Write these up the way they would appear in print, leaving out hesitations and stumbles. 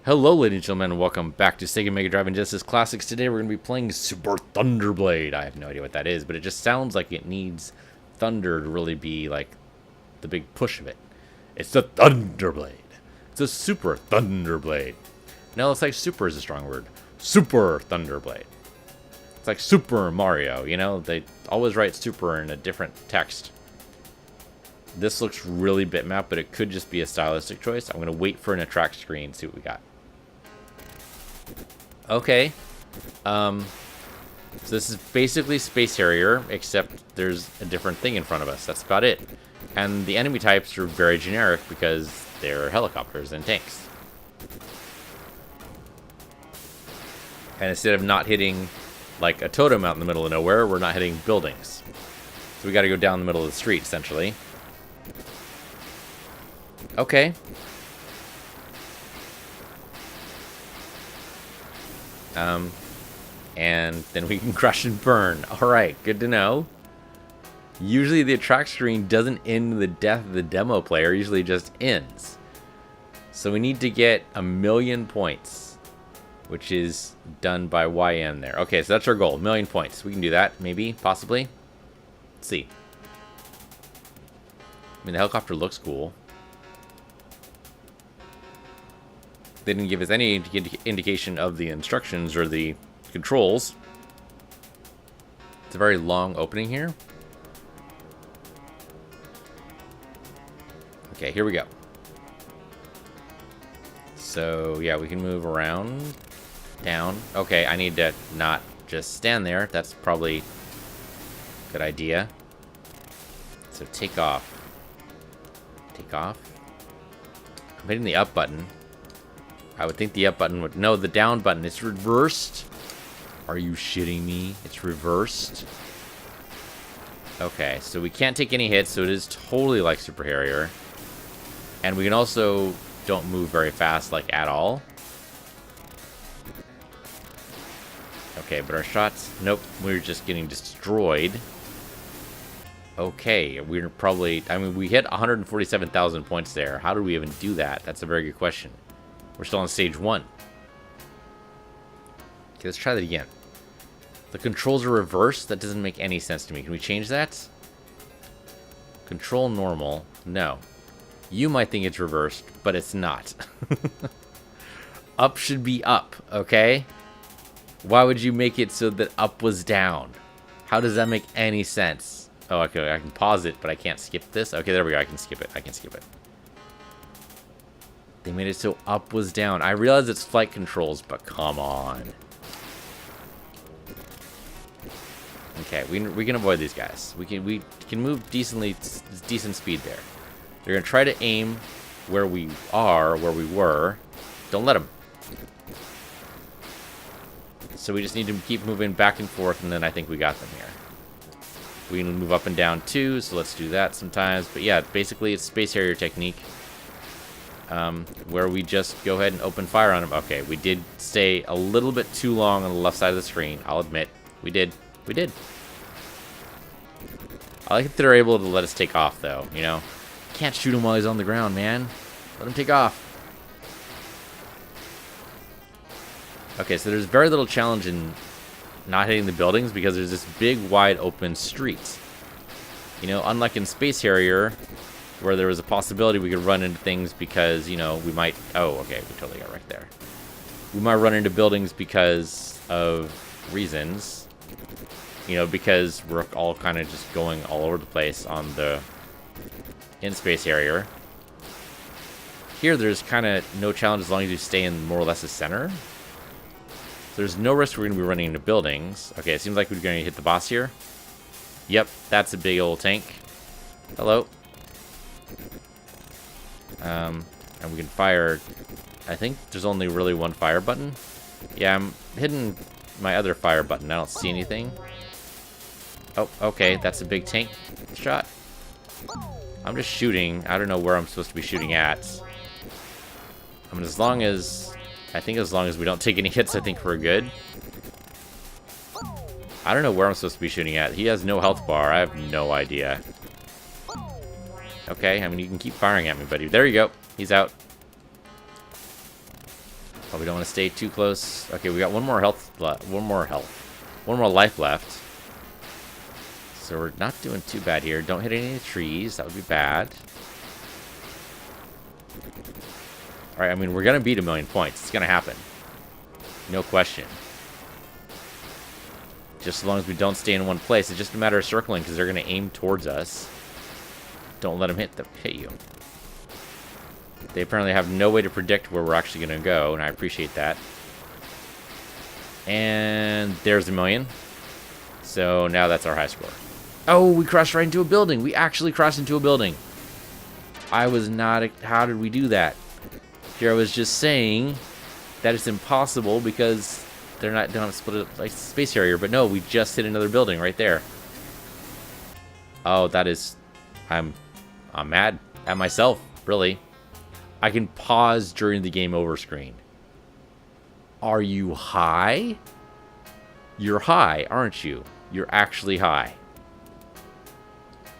Hello, ladies and gentlemen, and welcome back to SEGA Mega Drive and Genesis Classics. Today we're going to be playing Super Thunderblade. I have no idea what that is, but it just sounds like it needs thunder to really be like the big push of it. It's the Thunderblade. It's a Super Thunderblade. No, it's like super is a strong word. Super Thunderblade. It's like Super Mario, you know? They always write super in a different text. This looks really bitmap, but it could just be a stylistic choice. I'm going to wait for an attract screen, see what we got. Okay. So this is basically Space Harrier, except there's a different thing in front of us. That's about it. And the enemy types are very generic because they're helicopters and tanks. And instead of not hitting like a totem out in the middle of nowhere, we're not hitting buildings. So we got to go down the middle of the street, essentially. Okay. And then we can crush and burn. Alright, good to know. Usually the attract screen doesn't end the death of the demo player, usually just ends. So we need to get 1,000,000 points, which is done by YM there. Okay, so that's our goal, 1,000,000 points. We can do that, maybe, possibly. Let's see. I mean, the helicopter looks cool. They didn't give us any indication of the instructions or the controls. It's a very long opening here. Okay, here we go. So, yeah, we can move around, down. Okay, I need to not just stand there. That's probably a good idea. So, take off. Take off. I'm hitting the up button. I would think the up button would... No, the down button. It's reversed. Are you shitting me? It's reversed. Okay, so we can't take any hits, so it is totally like Super Harrier. And we can also don't move very fast, like, at all. Okay, but our shots... Nope, we're just getting destroyed. Okay, we're probably... I mean, we hit 147,000 points there. How did we even do that? That's a very good question. We're still on stage 1. Okay, let's try that again. The controls are reversed? That doesn't make any sense to me. Can we change that? Control normal. No. You might think it's reversed, but it's not. Up should be up, okay? Why would you make it so that up was down? How does that make any sense? Oh, okay, I can pause it, but I can't skip this. Okay, there we go. I can skip it. I can skip it. They made it so up was down. I realize it's flight controls, but come on. Okay, we can avoid these guys. We can move decent speed there. They're gonna try to aim where we were. Don't let them. So we just need to keep moving back and forth, and then I think we got them here. We can move up and down too, so let's do that sometimes. But yeah, basically it's Space Harrier technique. Where we just go ahead and open fire on them. Okay, we did stay a little bit too long on the left side of the screen. I'll admit. We did. We did. I like that they're able to let us take off, though, you know? Can't shoot him while he's on the ground, man. Let him take off. Okay, so there's very little challenge in not hitting the buildings because there's this big, wide open street. You know, unlike in Space Harrier, where there was a possibility we could run into things because, you know, we might... Oh, okay, we totally got right there. We might run into buildings because of reasons. You know, because we're all kind of just going all over the place on the... in Space Harrier. Here, there's kind of no challenge as long as you stay in more or less the center. There's no risk we're going to be running into buildings. Okay, it seems like we're going to hit the boss here. Yep, that's a big old tank. Hello. And we can fire... I think there's only really one fire button. Yeah, I'm hitting my other fire button. I don't see anything. Oh, okay, that's a big tank shot. I'm just shooting. I don't know where I'm supposed to be shooting at. I mean, as long as... I think as long as we don't take any hits, I think we're good. I don't know where I'm supposed to be shooting at. He has no health bar. I have no idea. Okay, I mean, you can keep firing at me, buddy. There you go. He's out. But we don't want to stay too close. Okay, we got one more life left. So we're not doing too bad here. Don't hit any of the trees. That would be bad. Alright, I mean, we're going to beat 1,000,000 points. It's going to happen. No question. Just as long as we don't stay in one place. It's just a matter of circling because they're going to aim towards us. Don't let them hit you. They apparently have no way to predict where we're actually going to go, and I appreciate that. And there's 1,000,000. So now that's our high score. Oh, we crashed right into a building. We actually crashed into a building. I was not... How did we do that? Here I was just saying that it's impossible because they don't split it like Space Harrier, but no, we just hit another building right there. Oh, that is... I'm mad at myself, really. I can pause during the game over screen. Are you high? You're high, aren't you? You're actually high.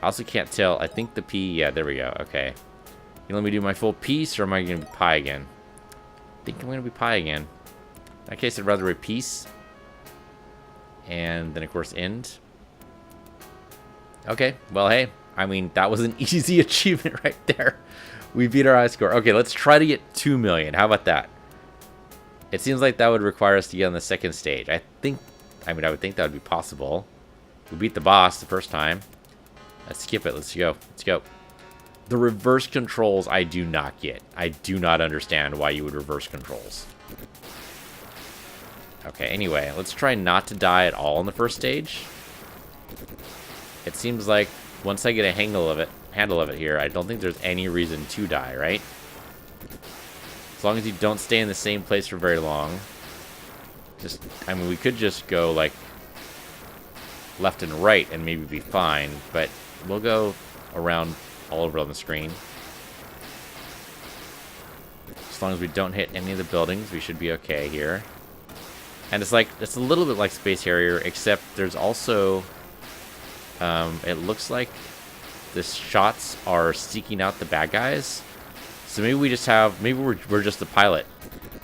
I also can't tell. I think the P... Yeah, there we go. Okay. You let me do my full piece, or am I going to be pi again? I think I'm going to be pi again. In that case, I'd rather be piece. And then, of course, end. Okay. Well, hey. I mean, that was an easy achievement right there. We beat our high score. Okay, let's try to get 2,000,000. How about that? It seems like that would require us to get on the second stage. I would think that would be possible. We beat the boss the first time. Let's skip it. Let's go. Let's go. The reverse controls I do not get. I do not understand why you would reverse controls. Okay, anyway, let's try not to die at all in the first stage. It seems like once I get a handle of it here, I don't think there's any reason to die, right? As long as you don't stay in the same place for very long. I mean, we could just go, like, left and right and maybe be fine, but we'll go around all over on the screen. As long as we don't hit any of the buildings, we should be okay here. And it's a little bit like Space Harrier, except there's also, it looks like the shots are seeking out the bad guys. So maybe we're just the pilot,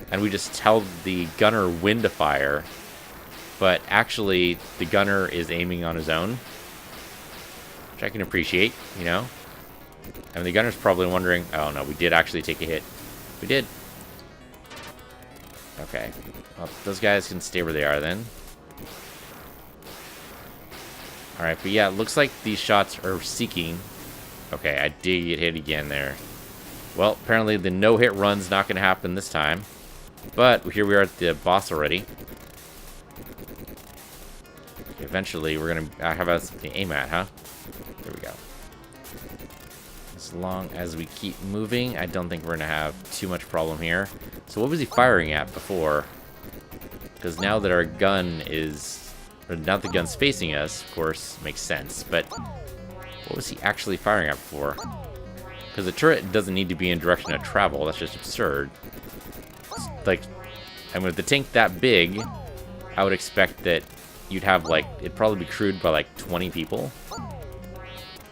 and we just tell the gunner when to fire, but actually the gunner is aiming on his own, which I can appreciate, you know. I mean, the gunner's probably wondering, oh no, we did actually take a hit. We did. Okay. Well, those guys can stay where they are then. Alright, but yeah, it looks like these shots are seeking. Okay, I did get hit again there. Well, apparently the no-hit run's not going to happen this time. But here we are at the boss already. Eventually, we're going to have something to aim at, huh? There we go. As long as we keep moving, I don't think we're going to have too much problem here. So what was he firing at before? Because now that our gun is... Or now the gun's facing us, of course, makes sense. But what was he actually firing at before? Because the turret doesn't need to be in direction of travel. That's just absurd. It's like, I mean, with the tank that big, I would expect that you'd have, like, it'd probably be crewed by, like, 20 people.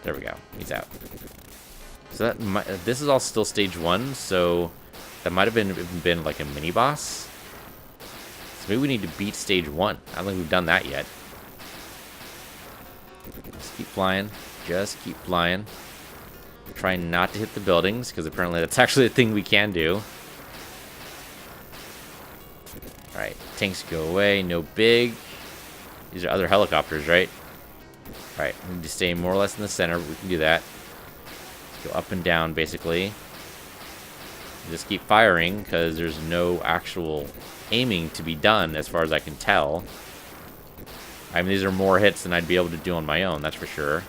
There we go. He's out. So this is all still stage 1, so that might have been like a mini-boss. So maybe we need to beat stage 1. I don't think we've done that yet. Just keep flying. Just keep flying. Try not to hit the buildings, because apparently that's actually a thing we can do. Alright, tanks go away. No big. These are other helicopters, right? Alright, we need to stay more or less in the center, but we can do that. Go up and down, basically. Just keep firing, because there's no actual aiming to be done, as far as I can tell. I mean, these are more hits than I'd be able to do on my own, that's for sure.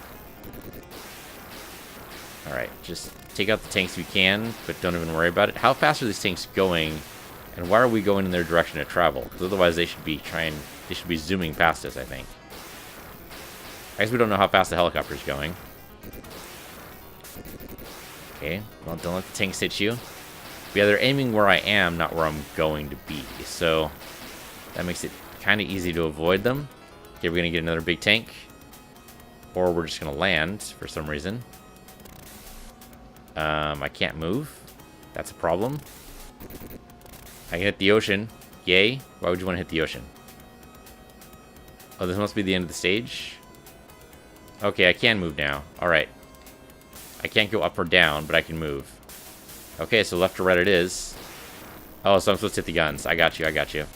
Alright, just take out the tanks if you can, but don't even worry about it. How fast are these tanks going, and why are we going in their direction of travel? Because otherwise they should be zooming past us, I think. I guess we don't know how fast the helicopter's going. Okay, well, don't let the tanks hit you. But yeah, they're aiming where I am, not where I'm going to be. So that makes it kind of easy to avoid them. Okay, we're going to get another big tank. Or we're just going to land for some reason. I can't move. That's a problem. I can hit the ocean. Yay. Why would you want to hit the ocean? Oh, this must be the end of the stage. Okay, I can move now. Alright. I can't go up or down, but I can move. Okay, so left or right it is. Oh, so I'm supposed to hit the guns. I got you, I got you.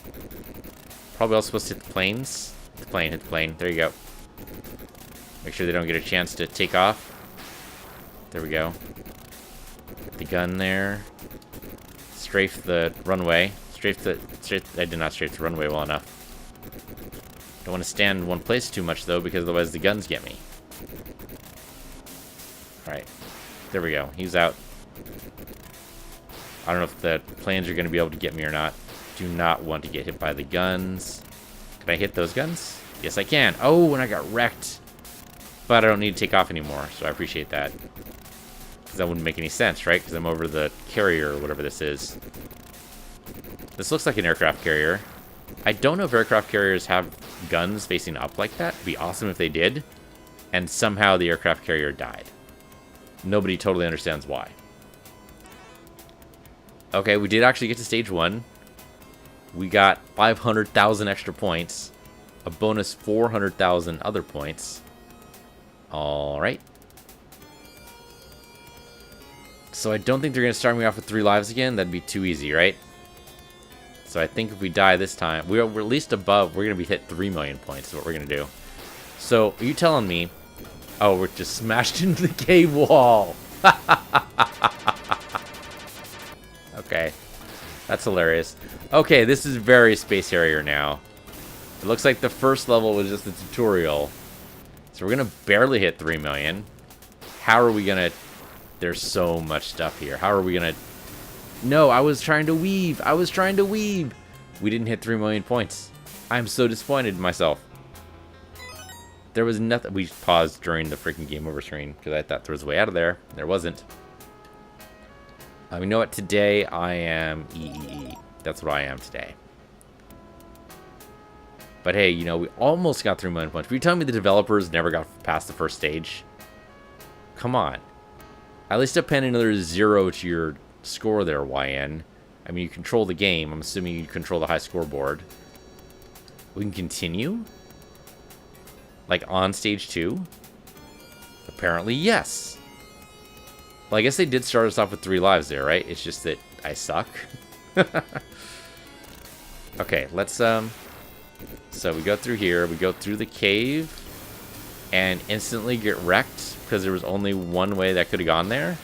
Probably also supposed to hit the planes. Hit the plane, hit the plane. There you go. Make sure they don't get a chance to take off. There we go. Hit the gun there. Strafe the runway. I did not strafe the runway well enough. Don't want to stand in one place too much, though, because otherwise the guns get me. Alright. There we go. He's out. I don't know if the planes are going to be able to get me or not. Do not want to get hit by the guns. Can I hit those guns? Yes, I can. Oh, and I got wrecked. But I don't need to take off anymore, so I appreciate that. Because that wouldn't make any sense, right? Because I'm over the carrier or whatever this is. This looks like an aircraft carrier. I don't know if aircraft carriers have guns facing up like that. It'd be awesome if they did. And somehow the aircraft carrier died. Nobody totally understands why. Okay, we did actually get to stage 1. We got 500,000 extra points. A bonus 400,000 other points. Alright. So I don't think they're going to start me off with 3 lives again. That'd be too easy, right? So I think if we die this time, we're at least above, we're going to be hit 3 million points is what we're going to do. So, are you telling me, oh, we're just smashed into the cave wall. Okay. That's hilarious. Okay, this is very Space Harrier now. It looks like the first level was just a tutorial. So we're going to barely hit 3 million. How are we going to... There's so much stuff here. How are we going to... No, I was trying to weave. I was trying to weave. We didn't hit 3 million points. I'm so disappointed in myself. There was nothing. We paused during the freaking game over screen because I thought there was a way out of there. There wasn't. You know what? Today I am EEE. That's what I am today. But hey, you know, we almost got 3 million points. Were you telling me the developers never got past the first stage? Come on. At least append another 0 to your score there, YN. I mean, you control the game. I'm assuming you control the high scoreboard. We can continue? Like on stage 2? Apparently, yes. Well, I guess they did start us off with 3 lives there, right? It's just that I suck. Okay, let's, so we go through here. We go through the cave and instantly get wrecked because there was only one way that could have gone there.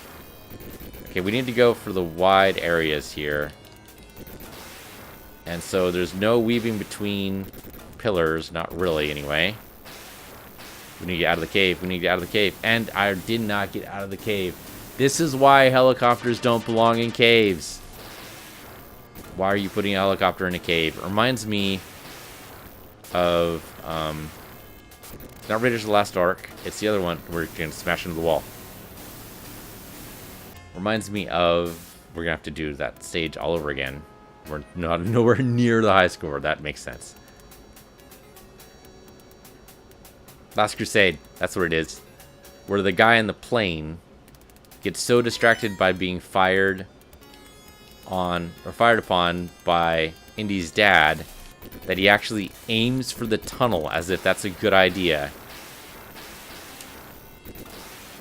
Okay, we need to go for the wide areas here. And so there's no weaving between pillars. Not really, anyway. We need to get out of the cave. We need to get out of the cave. And I did not get out of the cave. This is why helicopters don't belong in caves. Why are you putting a helicopter in a cave? It reminds me of, not Raiders of the Last Ark. It's the other one. We're going to smash into the wall. Reminds me of, we're going to have to do that stage all over again. We're nowhere near the high score. That makes sense. Last Crusade. That's what it is. Where the guy in the plane gets so distracted by being fired on, or fired upon by Indy's dad, that he actually aims for the tunnel as if that's a good idea.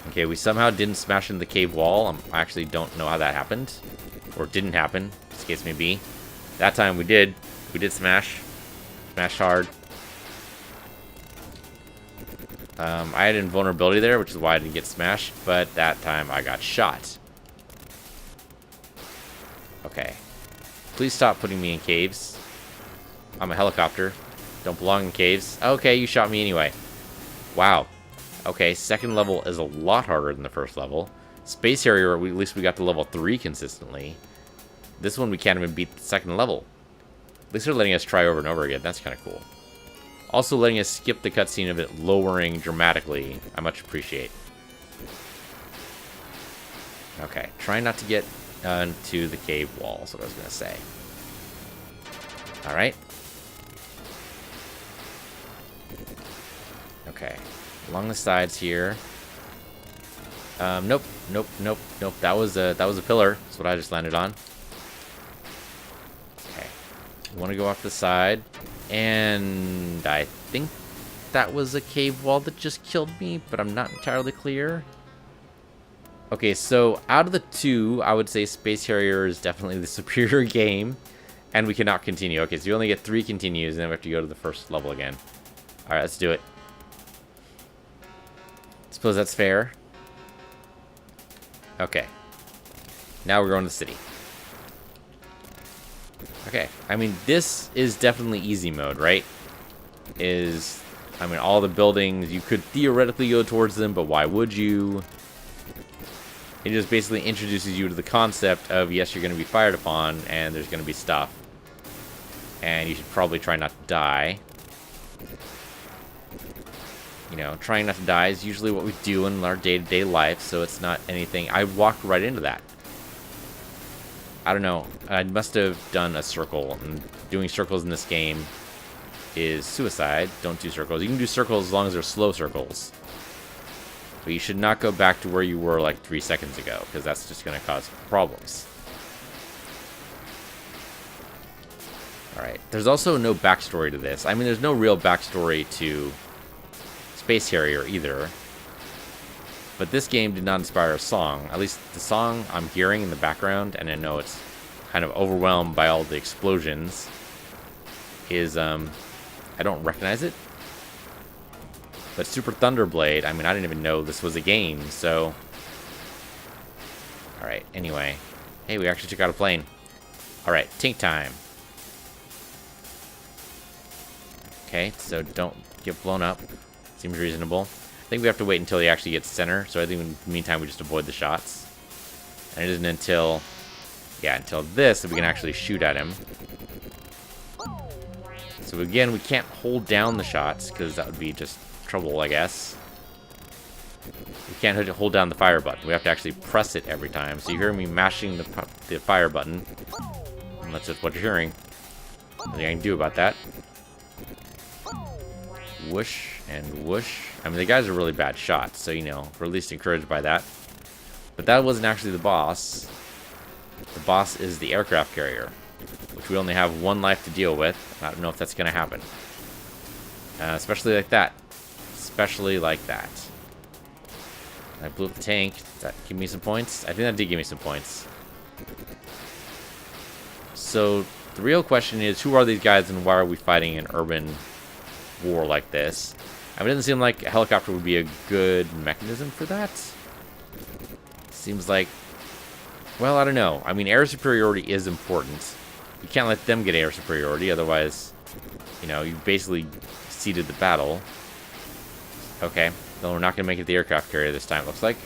Okay, we somehow didn't smash into the cave wall. I actually don't know how that happened. Or didn't happen, as case may be. That time we did. We did smash. Smashed hard. I had invulnerability there, which is why I didn't get smashed. But that time I got shot. Okay. Please stop putting me in caves. I'm a helicopter. Don't belong in caves. Okay, you shot me anyway. Wow. Okay, second level is a lot harder than the first level. Space Harrier, at least we got to level 3 consistently. This one we can't even beat the second level. At least they're letting us try over and over again. That's kind of cool. Also letting us skip the cutscene of it lowering dramatically. I much appreciate. Okay, try not to get into the cave wall, is what I was going to say. Alright. Okay. Along the sides here. Nope. That was a pillar. That's what I just landed on. want to go off the side. And I think that was a cave wall that just killed me, but I'm not entirely clear. Okay, so out of the two, I would say Space Harrier is definitely the superior game. And we cannot continue. Okay, so you only get 3 continues, and then we have to go to the first level again. Alright, let's do it. Suppose that's fair. Okay. Now we're going to the city. Okay, I mean, this is definitely easy mode, right? I mean, all the buildings, you could theoretically go towards them, but why would you? It just basically introduces you to the concept of, yes, you're going to be fired upon, and there's going to be stuff. And you should probably try not to die. You know, trying not to die is usually what we do in our day-to-day life, so it's not anything. I walked right into that. I don't know. I must have done a circle, and doing circles in this game is suicide. Don't do circles. You can do circles as long as they're slow circles. But you should not go back to where you were like 3 seconds ago, because that's just going to cause problems. Alright, there's also no backstory to this. I mean, there's no real backstory to Space Harrier either. But this game did not inspire a song. At least the song I'm hearing in the background, and I know it's kind of overwhelmed by all the explosions, is, I don't recognize it. But Super Thunderblade, I mean, I didn't even know this was a game, so... Alright, anyway. Hey, we actually took out a plane. Alright, tank time. Okay, so don't get blown up. Seems reasonable. I think we have to wait until he actually gets center, so I think in the meantime we just avoid the shots. And it isn't until... yeah, until this that we can actually shoot at him. So again, we can't hold down the shots, because that would be just trouble, I guess. We can't hold down the fire button. We have to actually press it every time. So you hear me mashing the fire button. And that's just what you're hearing. Nothing I can do about that. Whoosh and whoosh. I mean, the guys are really bad shots, so, you know, we're at least encouraged by that. But that wasn't actually the boss. The boss is the aircraft carrier, which we only have 1 life to deal with. I don't know if that's going to happen. Especially like that. Especially like that. I blew up the tank. Does that give me some points? I think that did give me some points. So, the real question is, who are these guys and why are we fighting an urban war like this? I mean, it doesn't seem like a helicopter would be a good mechanism for that. Seems like... well, I don't know. I mean, air superiority is important. You can't let them get air superiority, otherwise, you know, you basically ceded the battle. Okay, then we're not going to make it the aircraft carrier this time, looks like.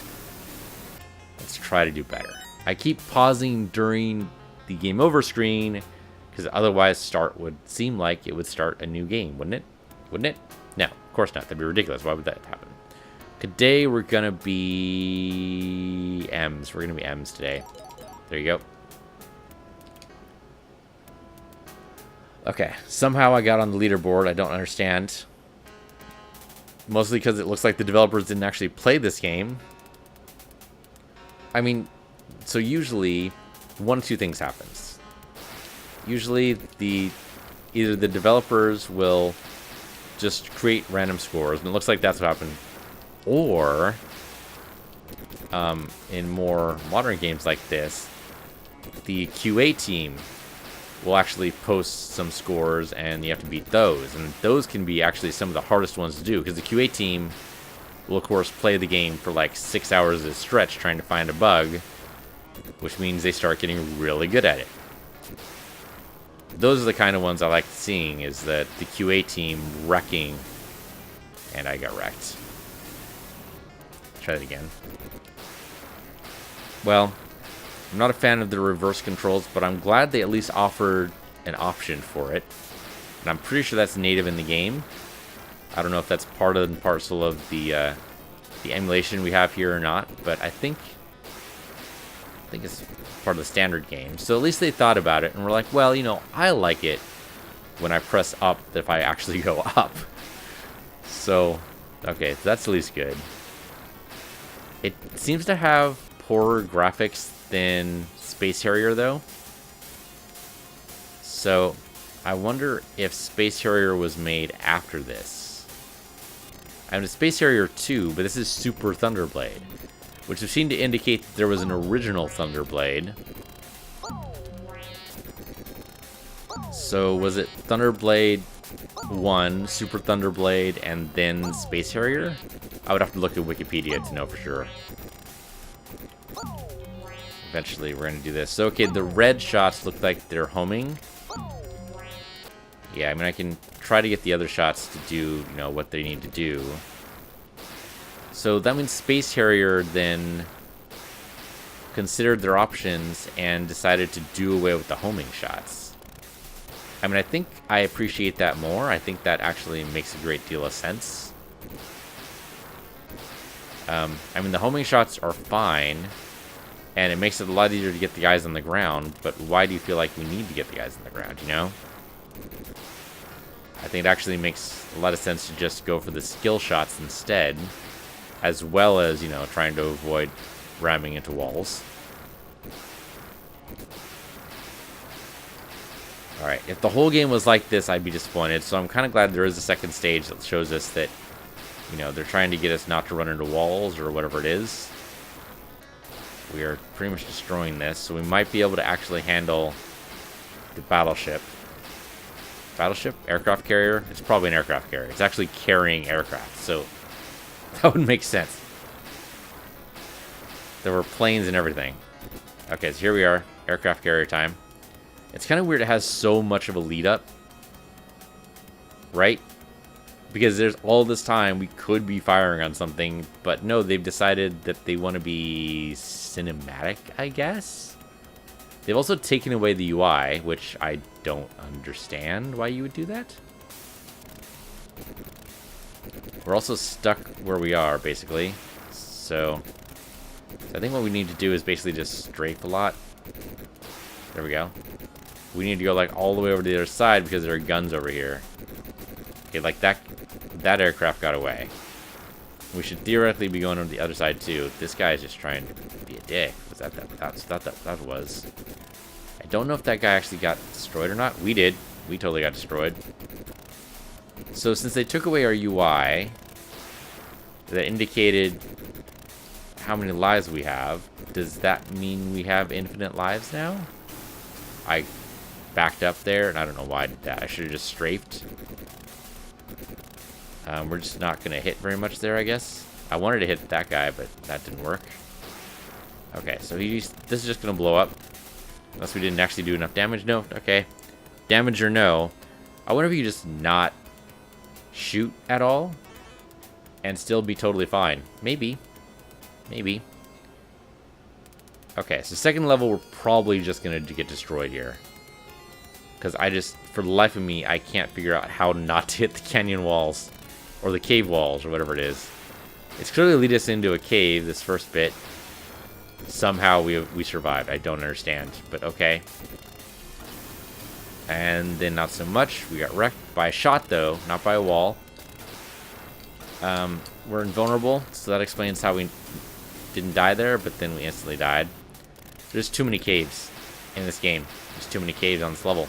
Let's try to do better. I keep pausing during the game over screen, because otherwise start would seem like it would start a new game, wouldn't it? Wouldn't it? No, of course not. That'd be ridiculous. Why would that happen? Today we're going to be M's. We're going to be M's today. There you go. Okay, somehow I got on the leaderboard. I don't understand. Mostly because it looks like the developers didn't actually play this game. I mean, so usually one of 2 things happens. Usually either the developers will just create random scores, and it looks like that's what happened. Or, in more modern games like this, the QA team will actually post some scores, and you have to beat those. And those can be actually some of the hardest ones to do, because the QA team will, of course, play the game for like 6 hours at a stretch trying to find a bug, which means they start getting really good at it. Those are the kind of ones I like seeing, is that the QA team wrecking, and I got wrecked. Try that again. Well, I'm not a fan of the reverse controls, but I'm glad they at least offered an option for it. And I'm pretty sure that's native in the game. I don't know if that's part and parcel of the emulation we have here or not, but I think it's part of the standard game. So at least they thought about it and were like, well, you know, I like it when I press up if I actually go up. So, okay, so that's at least good. It seems to have poorer graphics than Space Harrier, though. So, I wonder if Space Harrier was made after this. I have a Space Harrier II, but this is Super Thunderblade, which would seem to indicate that there was an original Thunderblade. So was it Thunderblade 1, Super Thunderblade, and then Space Harrier? I would have to look at Wikipedia to know for sure. Eventually, we're going to do this. So, okay, the red shots look like they're homing. Yeah, I mean, I can try to get the other shots to do, you know, what they need to do. So that means Space Harrier then considered their options and decided to do away with the homing shots. I mean, I think I appreciate that more. I think that actually makes a great deal of sense. I mean, the homing shots are fine, and it makes it a lot easier to get the guys on the ground, but why do you feel like we need to get the guys on the ground, you know? I think it actually makes a lot of sense to just go for the skill shots instead, as well as, you know, trying to avoid ramming into walls. Alright, if the whole game was like this, I'd be disappointed, so I'm kind of glad there is a second stage that shows us that, you know, they're trying to get us not to run into walls or whatever it is. We are pretty much destroying this, so we might be able to actually handle the battleship. Battleship? Aircraft carrier? It's probably an aircraft carrier. It's actually carrying aircraft, so that would make sense. There were planes and everything. Okay, so here we are. Aircraft carrier time. It's kind of weird it has so much of a lead up. Right? Because there's all this time we could be firing on something, but no, they've decided that they want to be cinematic, I guess? They've also taken away the UI, which I don't understand why you would do that. We're also stuck where we are, basically. So I think what we need to do is basically just strafe a lot. There we go. We need to go like all the way over to the other side because there are guns over here. Okay, like that aircraft got away. We should theoretically be going on the other side too. This guy is just trying to be a dick. Was that was. I don't know if that guy actually got destroyed or not. We did. We totally got destroyed. So since they took away our UI that indicated how many lives we have, does that mean we have infinite lives now? I backed up there, and I don't know why I did that. I should have just strafed. We're just not going to hit very much there, I guess. I wanted to hit that guy, but that didn't work. Okay, so this is just going to blow up. Unless we didn't actually do enough damage. No, okay. Damage or no. I wonder if you just not shoot at all and still be totally fine. Maybe. Maybe. Okay, so second level, we're probably just going to get destroyed here. Because for the life of me, I can't figure out how not to hit the canyon walls. Or the cave walls, or whatever it is. It's clearly lead us into a cave, this first bit. Somehow we survived. I don't understand, but okay. And then not so much. We got wrecked by a shot, though, not by a wall. We're invulnerable, so that explains how we didn't die there, but then we instantly died. There's too many caves in this game. There's too many caves on this level.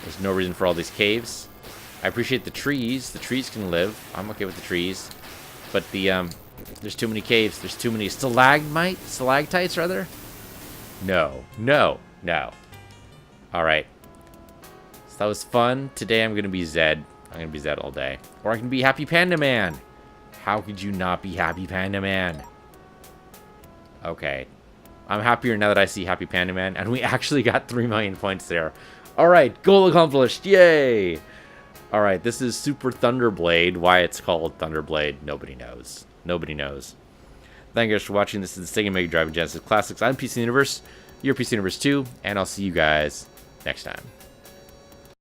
There's no reason for all these caves. I appreciate the trees. The trees can live. I'm okay with the trees. But there's too many caves. There's too many stalactites, rather? No. No. No. Alright. So that was fun. Today I'm going to be Zed. I'm going to be Zed all day. Or I can be Happy Panda Man. How could you not be Happy Panda Man? Okay. I'm happier now that I see Happy Panda Man. And we actually got 3 million points there. Alright. Goal accomplished. Yay! Alright, this is Super Thunderblade. Why it's called Thunderblade, nobody knows. Nobody knows. Thank you guys for watching. This is the SEGA Mega Drive Genesis Classics. I'm PC Universe. You're PC Universe 2, and I'll see you guys next time.